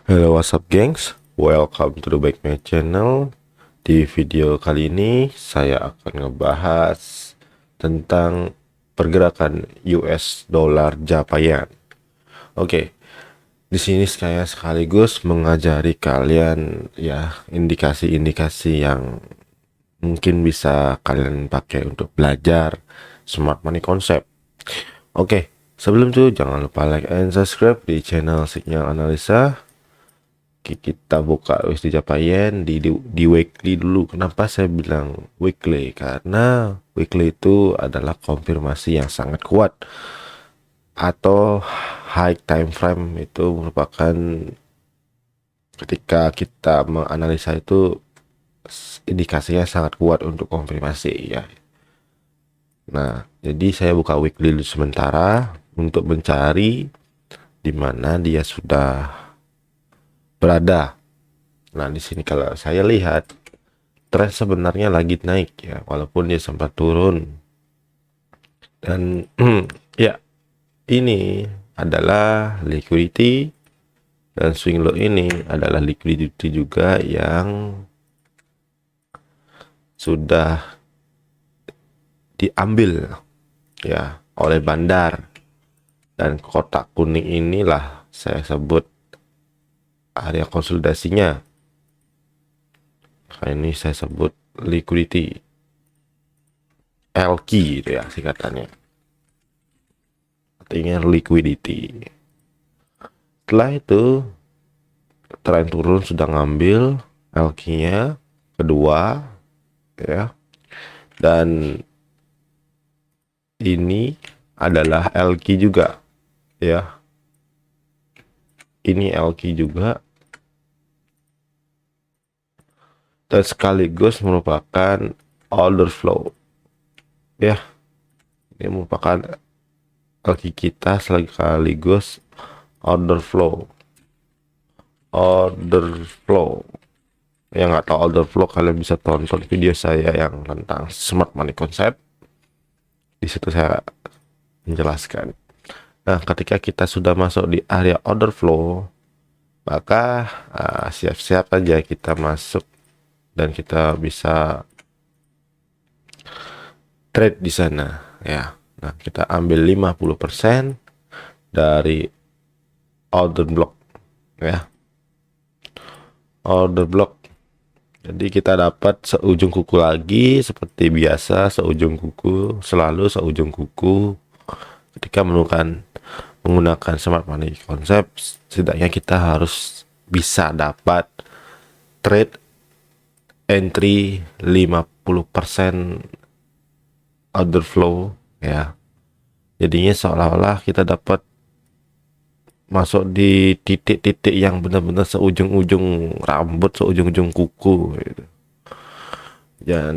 Hello, what's up gengs? Welcome to the Back My Channel. Di video kali ini saya akan ngebahas tentang pergerakan US dollar Japaian. Oke, di sini saya sekaligus mengajari kalian ya indikasi-indikasi yang mungkin bisa kalian pakai untuk belajar smart money concept. Oke, sebelum itu jangan lupa like and subscribe di channel Signal Analisa. Kita buka USD Japaian di weekly dulu. Kenapa saya bilang weekly? Karena weekly itu adalah konfirmasi yang sangat kuat, atau high time frame itu merupakan ketika kita menganalisa itu indikasinya sangat kuat untuk konfirmasi ya. Nah, jadi saya buka weekly dulu sementara untuk mencari di mana dia sudah berada. Nah, di sini kalau saya lihat tren sebenarnya lagi naik ya, walaupun dia sempat turun. Dan ya, ini adalah liquidity, dan swing low ini adalah liquidity juga yang sudah diambil ya oleh bandar. Dan kotak kuning inilah saya sebut area konsolidasinya. Nah, ini saya sebut liquidity LQ gitu ya singkatannya, artinya liquidity. Setelah itu tren turun sudah ngambil LQ-nya kedua ya, dan ini adalah LQ juga ya, ini LQ juga, dan sekaligus merupakan order flow ya. Ini merupakan LQ kita sekaligus order flow. Yang nggak tahu order flow, kalian bisa tonton video saya yang tentang smart money concept. Di situ saya menjelaskan. Nah, ketika kita sudah masuk di area order flow, maka siap-siap aja kita masuk dan kita bisa trade di sana ya. Nah, kita ambil 50% dari order block ya. Order block. Jadi kita dapat seujung kuku lagi seperti biasa, seujung kuku, selalu seujung kuku. Ketika menggunakan smart money concept, setidaknya kita harus bisa dapat trade entry 50% order flow ya. Jadinya seolah-olah kita dapat masuk di titik-titik yang benar-benar seujung-ujung rambut, seujung-ujung kuku gitu. Dan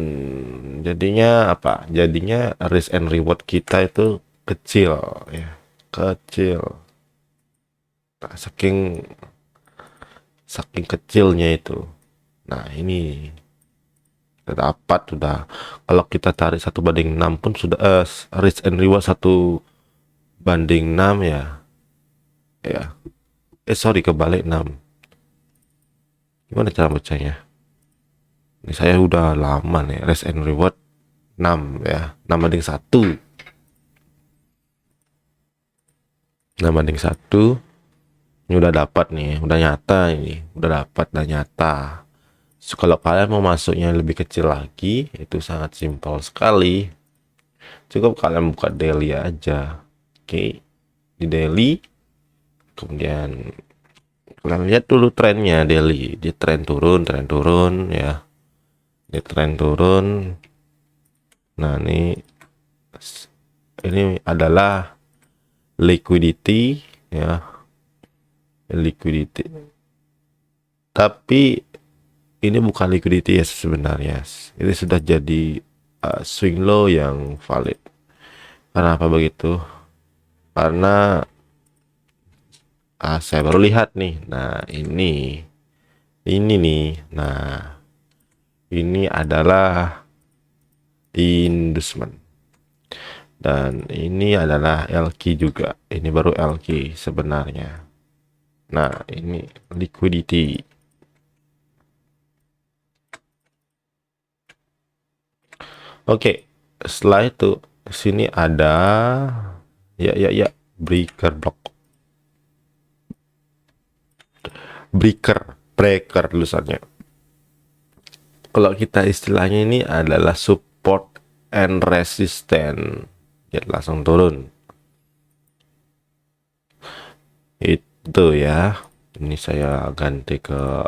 jadinya apa? Jadinya risk and reward kita itu kecil ya, kecil. Nah, saking kecilnya itu. Nah, ini kita dapat sudah, kalau kita tarik 1/6 pun sudah risk and reward 1/6 ya. Ya. Sorry, kebalik 6. Gimana cara bacanya? Ini saya udah lama nih, risk and reward 6 ya. 6/1. 6/1. Ini udah dapat nih, udah nyata ini, udah dapat, udah nyata. So, kalau kalian mau masuknya lebih kecil lagi, itu sangat simpel sekali. Cukup kalian buka daily aja. Oke, di daily, kemudian kalian lihat dulu trennya daily. Di tren turun ya. Di tren turun. Nah, ini adalah liquidity ya, liquidity. Tapi ini bukan liquidity ya sebenarnya. Ini sudah jadi swing low yang valid. Kenapa begitu? Karena saya baru lihat nih. Nah, ini nih. Nah, ini adalah inducement. Dan ini adalah LQ juga. Ini baru LQ sebenarnya. Nah, ini liquidity. Oke, setelah itu sini ada ya breaker block. Breaker tulisannya. Kalau kita istilahnya ini adalah support and resistance. Ya, langsung turun. Itu ya. Ini saya ganti ke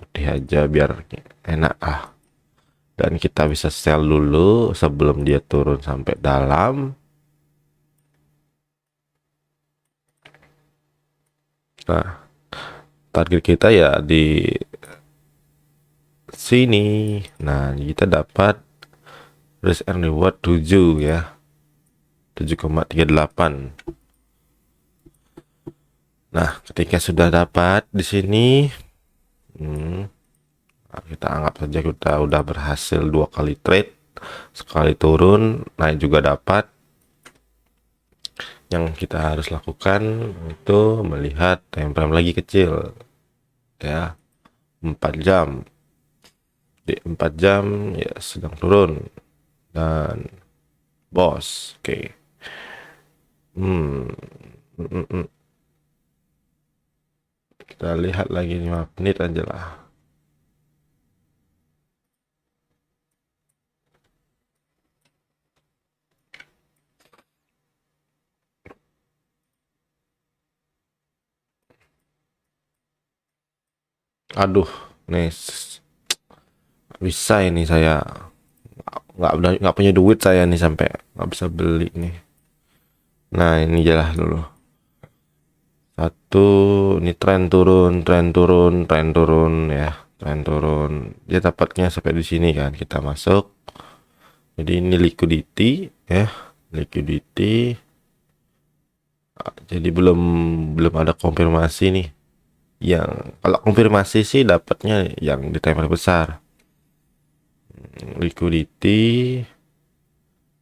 putih aja biar enak dan kita bisa sell dulu sebelum dia turun sampai dalam. Nah, target kita ya di sini. Nah, kita dapat risk and reward 7 ya. 7,38. Nah, ketika sudah dapat di sini, kita anggap saja kita udah berhasil 2 kali trade. Sekali turun, naik juga dapat. Yang kita harus lakukan itu melihat time frame lagi kecil ya, 4 jam. Di 4 jam ya sedang turun dan bos. Oke. Kita lihat lagi 5 menit aja lah. Aduh, nih bisa ini saya nggak punya duit saya nih sampai nggak bisa beli nih. Nah, ini jelas dulu. Satu, ini tren turun ya, tren turun. Dia dapatnya sampai di sini kan, kita masuk. Jadi ini liquidity ya, liquidity. Jadi belum ada konfirmasi nih. Yang kalau konfirmasi sih dapatnya yang di timer besar. Liquidity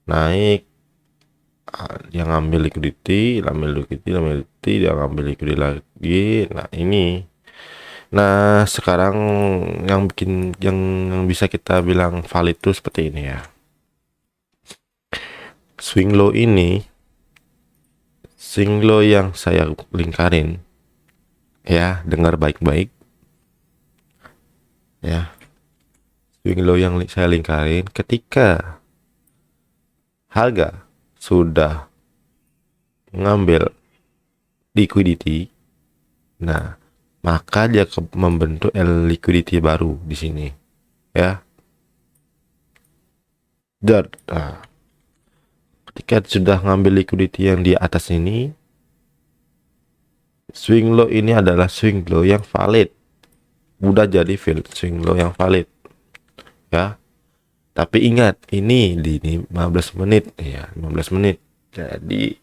naik, dia ngambil liquidity, dia ngambil liquidity lagi. Nah, ini. Nah, sekarang yang bisa kita bilang valid itu seperti ini ya. Swing low yang saya lingkarin ya, dengar baik-baik ya. Swing low yang saya lingkarin ketika harga sudah mengambil liquidity, nah maka dia membentuk liquidity baru di sini ya. Dan ketika sudah ngambil liquidity yang di atas ini, swing low ini adalah swing low yang valid, udah jadi swing low yang valid ya. Tapi ingat, ini di 15 menit ya, 15 menit. Jadi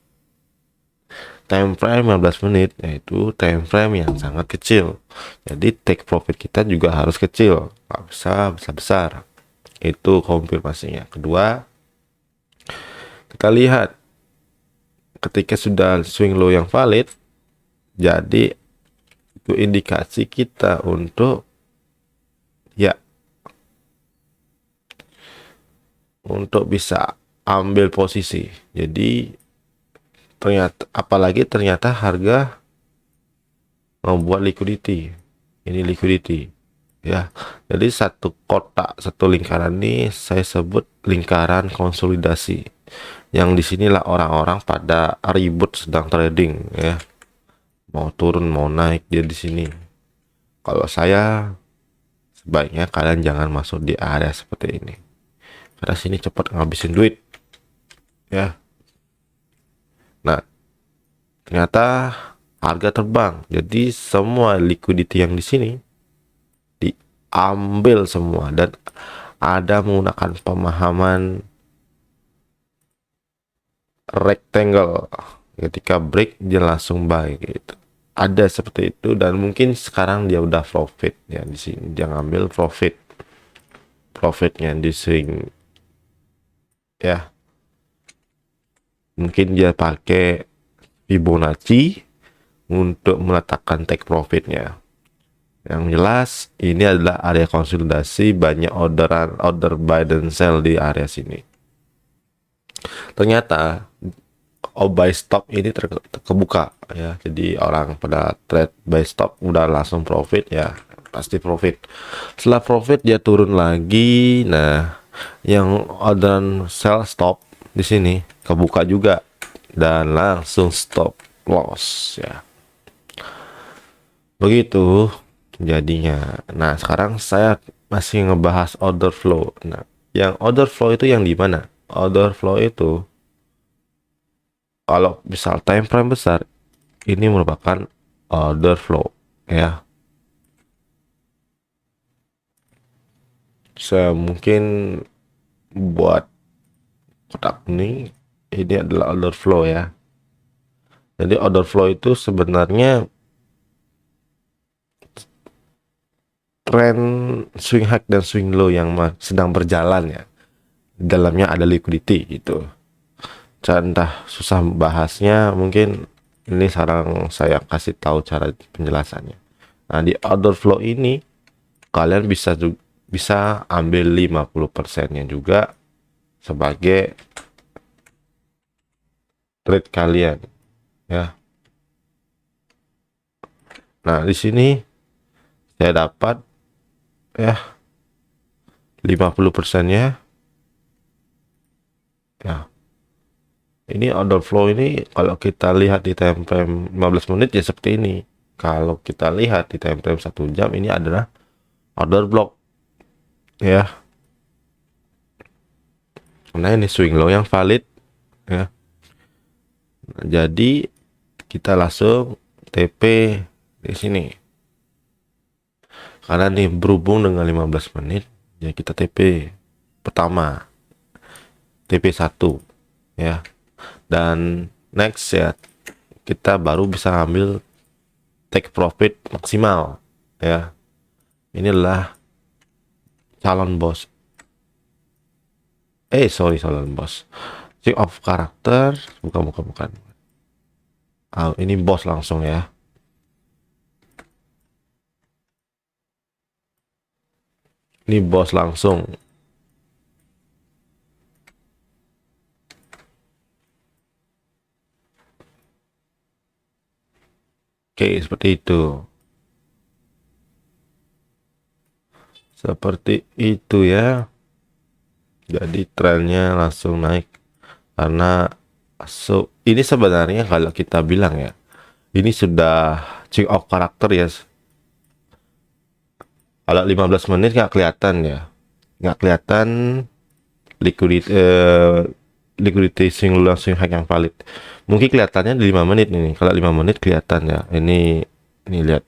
time frame 15 menit yaitu time frame yang sangat kecil. Jadi take profit kita juga harus kecil, nggak bisa besar-besar. Itu konfirmasinya. Kedua, kita lihat ketika sudah swing low yang valid, jadi itu indikasi kita untuk ya, untuk bisa ambil posisi. Jadi ternyata harga membuat liquidity. Ini liquidity ya. Jadi satu kotak, satu lingkaran ini saya sebut lingkaran konsolidasi. Yang disinilah orang-orang pada ribut sedang trading ya. Mau turun mau naik dia di sini. Kalau saya sebaiknya kalian jangan masuk di area seperti ini. Karena sini cepat ngabisin duit ya. Nah, ternyata harga terbang. Jadi semua liquidity yang di sini diambil semua, dan ada menggunakan pemahaman rectangle. Ketika break dia langsung buy gitu. Ada seperti itu, dan mungkin sekarang dia udah profit ya, di sini dia ngambil profitnya di swing ya. Mungkin dia pakai Fibonacci untuk meletakkan take profitnya. Yang jelas ini adalah area konsolidasi, banyak order buy dan sell di area sini. Ternyata buy stop ini terkebuka ya, jadi orang pada trade buy stop udah langsung profit ya, pasti profit. Setelah profit dia turun lagi. Nah, yang orderan sell stop di sini kebuka juga dan langsung stop loss ya, begitu jadinya. Nah, sekarang saya masih ngebahas order flow. Nah, yang order flow itu yang di mana? Order flow itu kalau misal time frame besar, ini merupakan order flow ya. Saya mungkin buat kotak ini adalah order flow ya. Jadi order flow itu sebenarnya tren swing high dan swing low yang sedang berjalan ya. Dalamnya ada liquidity gitu. Entah susah bahasnya, mungkin ini sekarang saya kasih tahu cara penjelasannya. Nah, di order flow ini kalian bisa ambil 50%-nya juga sebagai trade kalian ya. Nah, di sini saya dapat ya 50%-nya ya. Ini order flow ini kalau kita lihat di time frame 15 menit ya seperti ini. Kalau kita lihat di time frame 1 jam, ini adalah order block ya. Nah, ini swing low yang valid ya. Nah, jadi kita langsung TP di sini. Karena nih berhubung dengan 15 menit, ya kita TP pertama, TP1 ya. Dan next ya, kita baru bisa ambil take profit maksimal ya. Inilah calon bos. Calon bos. Check of karakter, bukan. Ini bos langsung ya. Ini bos langsung. Oke, seperti itu. Seperti itu ya. Jadi trennya langsung naik. Karena ini sebenarnya kalau kita bilang ya, ini sudah check of karakter ya. Kalau 15 menit nggak kelihatan ya. Nggak kelihatan liquidity swing low swing high yang valid. Mungkin kelihatannya di 5 menit ini. Kalau 5 menit kelihatan ya. Ini lihat.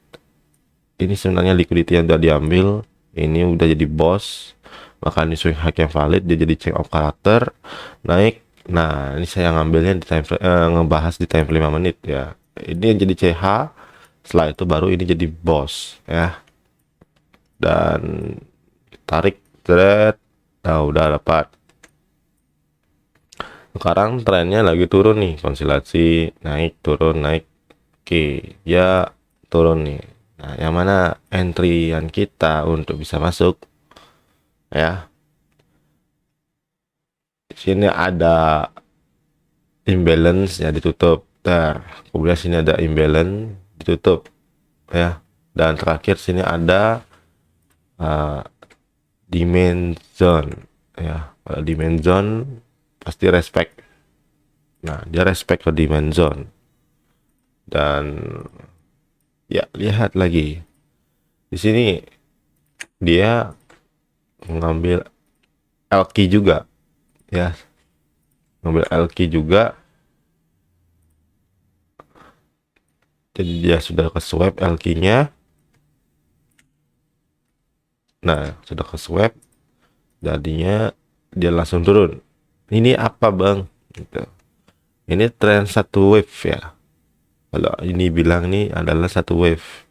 Ini sebenarnya liquidity yang udah diambil. Ini udah jadi bos. Maka ini swing high yang valid, dia jadi check of karakter naik. Nah, ini saya ngambilnya di ngebahas di time 5 menit ya. Ini yang jadi CH. Setelah itu baru ini jadi bos ya. Dan tarik thread. Nah, udah dapat. Sekarang trennya lagi turun nih, konsilasi naik turun naik. Oke, ya turun nih. Nah, yang mana entryan kita untuk bisa masuk ya. Di sini ada imbalance ya, ditutup. Kemudian sini ada imbalance, ditutup ya. Dan terakhir sini ada demand zone ya. Kalau demand zone pasti respect. Nah, dia respect ke demand zone. Dan ya, lihat lagi di sini dia mengambil LQ juga ya, ngambil LQ juga. Jadi dia sudah ke swap LQ-nya. Nah, sudah ke swap, jadinya dia langsung turun. Ini apa bang? Gitu. Ini tren satu wave ya. Kalau ini bilang ini adalah satu wave.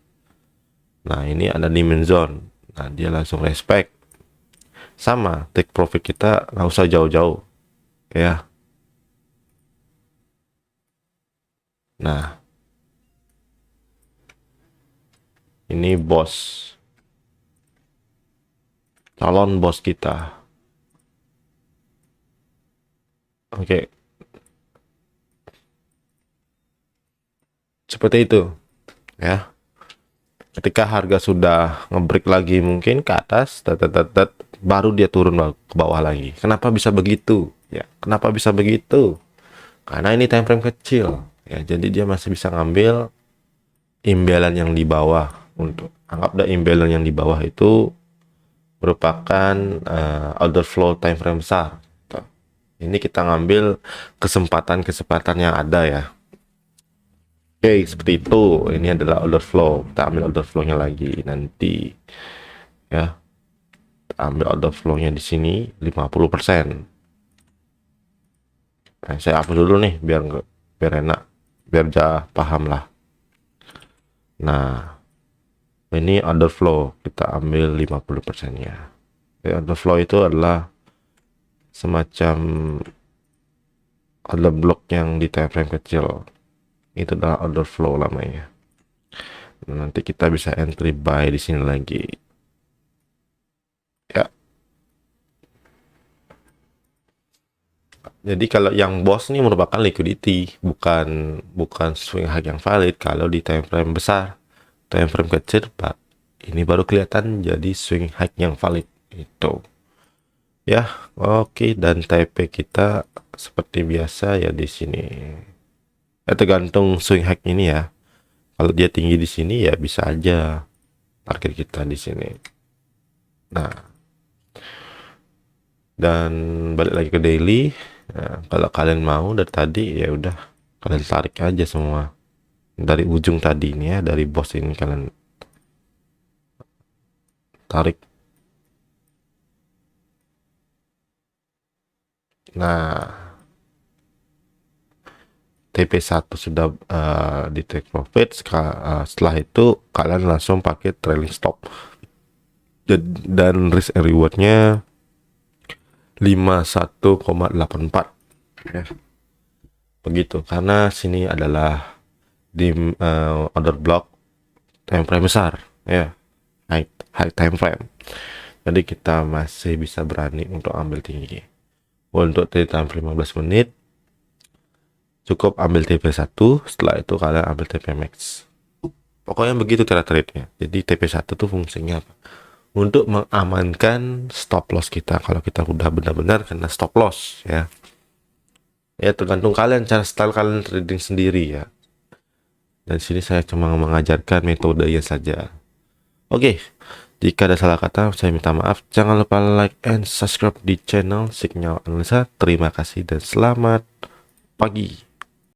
Nah, ini ada demand zone. Nah, dia langsung respect. Sama, take profit kita nggak usah jauh-jauh ya. Nah, Ini bos, calon bos kita. Oke, seperti itu ya. Ketika harga sudah ngebreak lagi mungkin ke atas, baru dia turun ke bawah lagi. Kenapa bisa begitu? Ya, kenapa bisa begitu? Karena ini time frame kecil. Ya, jadi dia masih bisa ngambil imbalan yang di bawah. Untuk anggap imbalan yang di bawah itu merupakan order flow time frame besar. Ini kita ngambil kesempatan-kesempatan yang ada ya. Oke, seperti itu. Ini adalah order flow. Kita ambil order flow-nya lagi nanti ya. Kita ambil order flow-nya di sini 50%. Nah, saya hapus dulu nih biar enak, biar paham lah. Nah, ini order flow, kita ambil 50%-nya. Order flow itu adalah semacam order block yang di time frame kecil. Itu adalah order flow namanya. Nanti kita bisa entry buy di sini lagi. Ya. Jadi kalau yang boss ini merupakan liquidity, bukan swing high yang valid. Kalau di time frame besar, time frame kecil, Pak, ini baru kelihatan jadi swing high yang valid itu. Ya, oke, dan TP kita seperti biasa ya di sini. Ya, tergantung swing high ini ya. Kalau dia tinggi di sini ya bisa aja target kita di sini. Nah, dan balik lagi ke daily. Nah, kalau kalian mau dari tadi ya udah kalian tarik aja semua dari ujung tadi ini ya, dari bos ini kalian tarik. Nah, TP1 sudah di take profit. Setelah itu kalian langsung pakai trailing stop dan risk and rewardnya 51,84 ya. Begitu, karena sini adalah di order block time frame besar ya, high time frame. Jadi kita masih bisa berani untuk ambil tinggi. Untuk time frame 15 menit cukup ambil TP1, setelah itu kalian ambil TP max. Pokoknya begitu cara trade-nya. Jadi TP1 tuh fungsinya apa? Untuk mengamankan stop loss kita kalau kita udah benar-benar kena stop loss ya. Ya tergantung kalian, cara style kalian trading sendiri ya. Dan sini saya cuma mengajarkan metodenya saja. Oke, jika ada salah kata saya minta maaf. Jangan lupa like and subscribe di channel Signal Analisa. Terima kasih dan selamat pagi.